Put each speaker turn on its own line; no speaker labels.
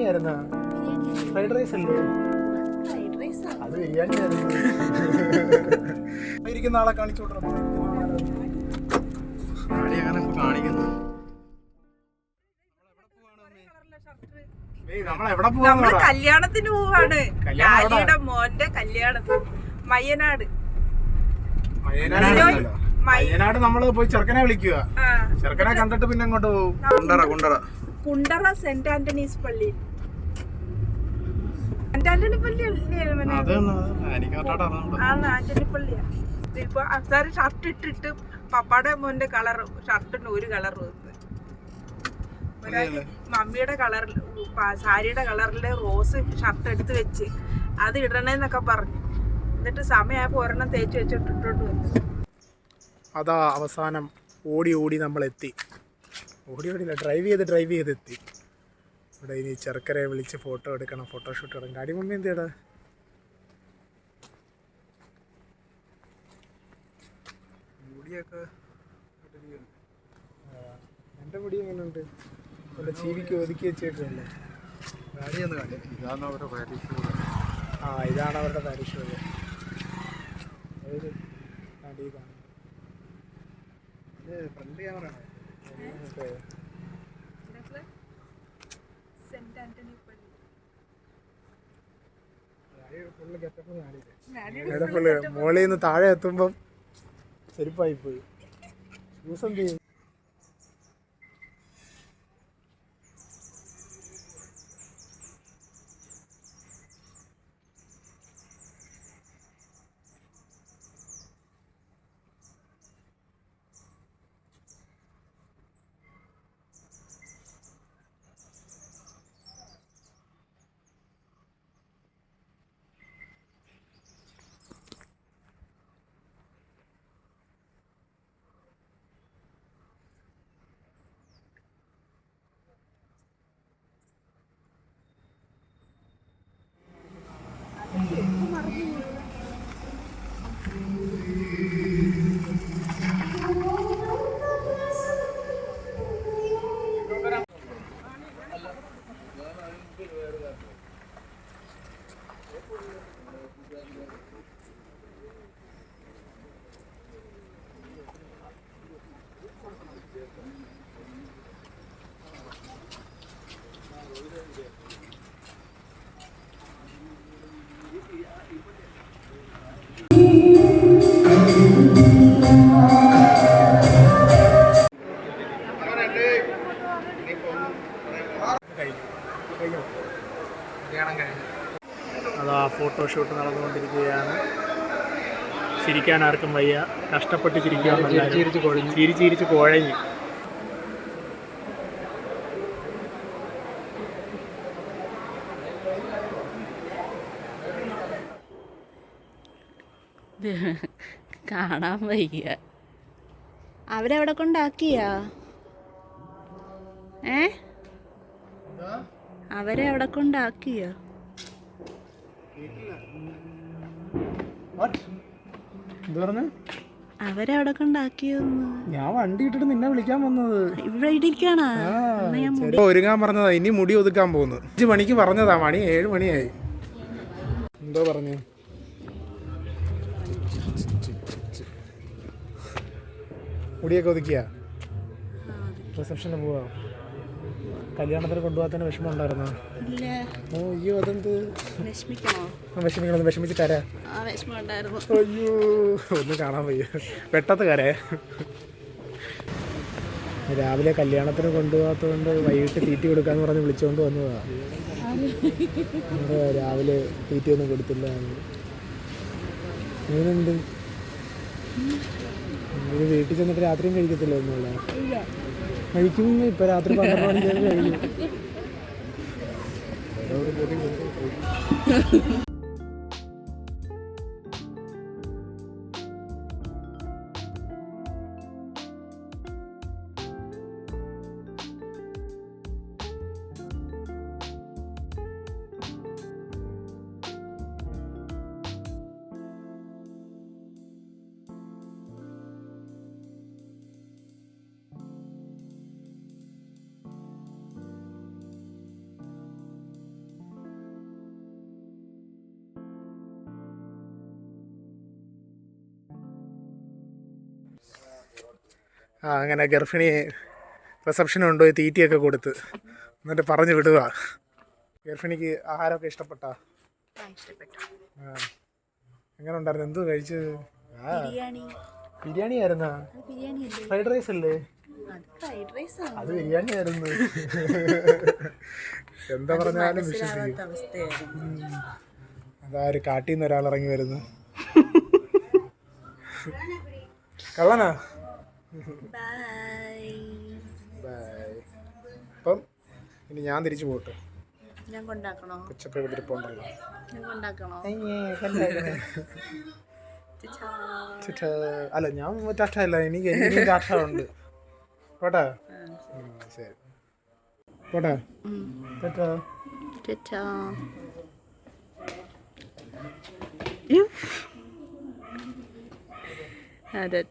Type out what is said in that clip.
ആയിരുന്നാ? Fried rice അല്ലേ? അത് ബിരിയാണി ആയിരുന്നു. ഇരിക്കുന്ന ആളെ കാണിച്ചു കാണിക്കുന്നു.
കല്യാണത്തിന് പോവാണ്. ലാലിയുടെ മോന്റെ കല്യാണത്തിന് മയ്യനാട്.
മയ്യനാട് നമ്മള് പോയി ചെറുക്കനെ വിളിക്കുക. ചെറുക്കനെ കണ്ടിട്ട് പിന്നെ അങ്ങോട്ട് പോകും.
കുണ്ടറ സെന്റ് ആന്റണീസ് പള്ളി. സെന്റ് ആന്റണി പള്ളി ആന്റണി പള്ളിയാ. ഇപ്പൊ അവസാനം ഷർട്ട് ഇട്ടിട്ട് പപ്പാടെ മോന്റെ കളർ ഷർട്ടിന് ഒരു കളർ വന്ന്, മമ്മിയുടെ കളറിൽ സാരിയുടെ കളറില് റോസ് ഷർട്ട് എടുത്ത് വെച്ച് അത് ഇടണേന്നൊക്കെ പറഞ്ഞു. എന്നിട്ട് സമയമായപ്പോ ഒരെണ്ണം തേച്ച് വെച്ചിട്ടിട്ടോണ്ട് വന്നു.
അതാ അവസാനം ഓടി നമ്മൾ എത്തി. ഓടിയില്ല, ഡ്രൈവ് ചെയ്ത് എത്തി. ഇവിടെ ഇനി ചെറുക്കരെ വിളിച്ച് ഫോട്ടോ എടുക്കണം, ഫോട്ടോഷൂട്ട് എടുക്കണം. ഡാഡി മമ്മി എന്തേടാ? മുടിയൊക്കെ എൻ്റെ മുടി എങ്ങനെയുണ്ട്? എൻ്റെ ചീവിക്ക് ഒതുക്കി വെച്ചേക്കല്ലേ? ഡാഡിയൊന്ന് കണ്ടേ. ഇതാണ് അവരുടെ പാരീഷ്. ഇതാണ് അവരുടെ പാരീഷ്. ഏത് ഡാഡി കാണും? ഇത് ഫ്രണ്ട് ക്യാമറ ആണ്. മോളിൽ നിന്ന് താഴെ എത്തുമ്പം ചെരുപ്പായി പോയി. ജ്യൂസ് എന്ത് ചെയ്യും? അതാ ഫോട്ടോഷൂട്ട് നടന്നുകൊണ്ടിരിക്കുകയാണ്. ചിരിക്കാൻ ആർക്കും വയ്യ, കഷ്ടപ്പെട്ട് ചിരിക്കുകയാണ്. ചിരിച്ച് കുഴഞ്ഞു.
കാണാൻ വയ്യ. അവരെവിടെ കൊണ്ടാക്കിയാ? അവരെ അവിടെ കൊണ്ടാക്കിയോ? അവരവിടെ കൊണ്ടാക്കിയോന്ന്?
ഞാൻ വണ്ടി ഇട്ടിട്ട് നിന്നെ വിളിക്കാൻ വന്നത്.
ഇവിടെ ഇരിക്കാണോ?
ഒരുങ്ങാൻ പറഞ്ഞതാ, ഇനി മുടി ഒതുക്കാൻ പോകുന്നു. 5 മണിക്ക് പറഞ്ഞതാ, മണി 7 മണിയായി. എന്തോ പറഞ്ഞു? മുടിയൊക്കെ ഒതുക്കിയ റിസപ്ഷന് പോവാ? കല്യാണത്തിന് കൊണ്ടുപോകാത്തതിന് വിഷമം ഉണ്ടായിരുന്നോ? അയ്യോ, അതെന്ത് വിഷമിക്കണം? വിഷമിച്ച് കര. അയ്യോ, ഒന്നും കാണാൻ വയ്യ, പെട്ടത്ത് കര. രാവിലെ കല്യാണത്തിന് കൊണ്ടുപോകാത്തതുകൊണ്ട് വൈകിട്ട് തീറ്റി കൊടുക്കാന്ന് പറഞ്ഞ് വിളിച്ചുകൊണ്ട് വന്നതാ. രാവിലെ തീറ്റിയൊന്നും കൊടുത്തില്ല. അങ്ങനെയുണ്ട്. ഇത് വീട്ടിൽ ചെന്നിട്ട് രാത്രിയും കഴിക്കത്തില്ല ഒന്നുമില്ല? കഴിക്കും. ഇപ്പം രാത്രി 12 മണിക്ക് കഴിക്കും. അങ്ങനെ ഗർഭിണി റിസപ്ഷൻ കൊണ്ടുപോയി തീറ്റിയൊക്കെ കൊടുത്ത് എന്നിട്ട് പറഞ്ഞു വിടുക. ഗർഭിണിക്ക് ആഹാരമൊക്കെ ഇഷ്ടപ്പെട്ടാ?
ഇഷ്ടപ്പെട്ടു.
എങ്ങനെ ഉണ്ടായിരുന്നു? എന്തോ കഴിച്ചത്?
ബിരിയാണി.
ബിരിയാണി ആയിരുന്നാ?
ബിരിയാണി അല്ലേ?
ഫ്രൈഡ് റൈസ് അല്ലേ?
അത് ഫ്രൈഡ് റൈസ് ആണ്.
അത് ബിരിയാണി ആയിരുന്നു. എന്താ പറഞ്ഞാലും വിശ്വസിക്കും.
അവസ്ഥയായിരുന്നു.
അതാ ഒരു കാട്ടിൽ നിന്ന് ഒരാൾ ഇറങ്ങി വരുന്നു. കള്ളനാ?
ബൈ.
ബൈ. അപ്പം ഇനി ഞാൻ തിരിച്ചു പോട്ടെ.
ഞാൻ കൊണ്ടാക്കണോ?
കൊച്ചപ്പ ഇവിടെ ഇരിപ്പുണ്ടല്ലോ.
ഞാൻ കൊണ്ടാക്കണോ?
അല്ല ഞാൻ ടാറ്റ അല്ല, എനിക്ക് ടാറ്റ ഉണ്ട്. പോട്ടെ? ശരി പോട്ടെ.
ടാറ്റാ. അതെ.